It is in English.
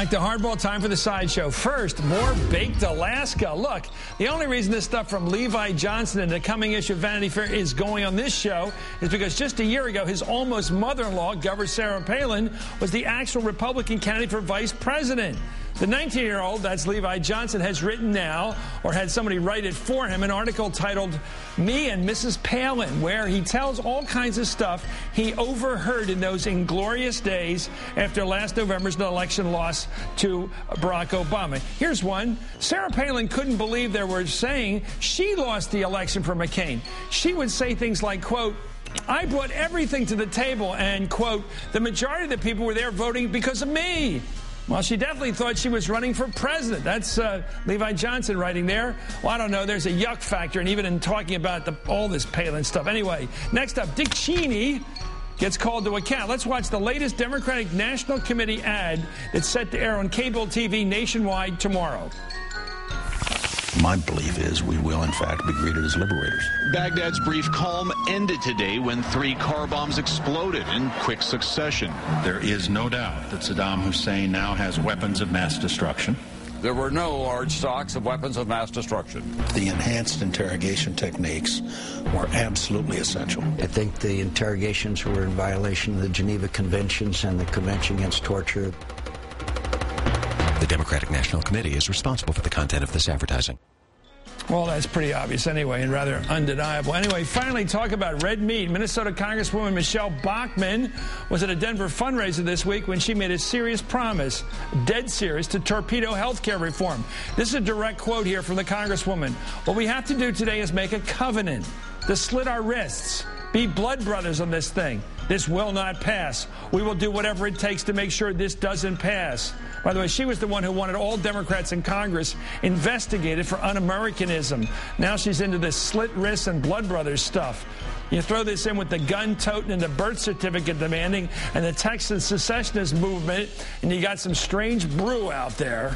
Back to Hardball, time for the sideshow. First, more baked Alaska. Look, the only reason this stuff from Levi Johnson in the coming issue of Vanity Fair is going on this show is because just a year ago, his almost mother-in-law, Governor Sarah Palin, was the actual Republican candidate for vice president. The 19-year-old, that's Levi Johnson, has written now, or had somebody write it for him, an article titled Me and Mrs. Palin, where he tells all kinds of stuff he overheard in those inglorious days after last November's election loss to Barack Obama. Here's one. Sarah Palin couldn't believe they were saying she lost the election for McCain. She would say things like, quote, I brought everything to the table, and, quote, the majority of the people were there voting because of me. Well, she definitely thought she was running for president. That's Levi Johnson writing there. Well, I don't know. There's a yuck factor, and even in talking about all this Palin stuff. Anyway, next up, Dick Cheney gets called to account. Let's watch the latest Democratic National Committee ad that's set to air on cable TV nationwide tomorrow. My belief is we will, in fact, be greeted as liberators. Baghdad's brief calm ended today when 3 car bombs exploded in quick succession. There is no doubt that Saddam Hussein now has weapons of mass destruction. There were no large stocks of weapons of mass destruction. The enhanced interrogation techniques were absolutely essential. I think the interrogations were in violation of the Geneva Conventions and the Convention Against Torture. The Democratic National Committee is responsible for the content of this advertising. Well, that's pretty obvious anyway, and rather undeniable. Anyway, finally, talk about red meat. Minnesota Congresswoman Michele Bachmann was at a Denver fundraiser this week when she made a serious promise, dead serious, to torpedo health care reform. This is a direct quote here from the Congresswoman. What we have to do today is make a covenant to slit our wrists, be blood brothers on this thing. This will not pass. We will do whatever it takes to make sure this doesn't pass. By the way, she was the one who wanted all Democrats in Congress investigated for un-Americanism. Now she's into this slit wrists and blood brothers stuff. You throw this in with the gun-toting and the birth certificate demanding and the Texas secessionist movement, and you got some strange brew out there.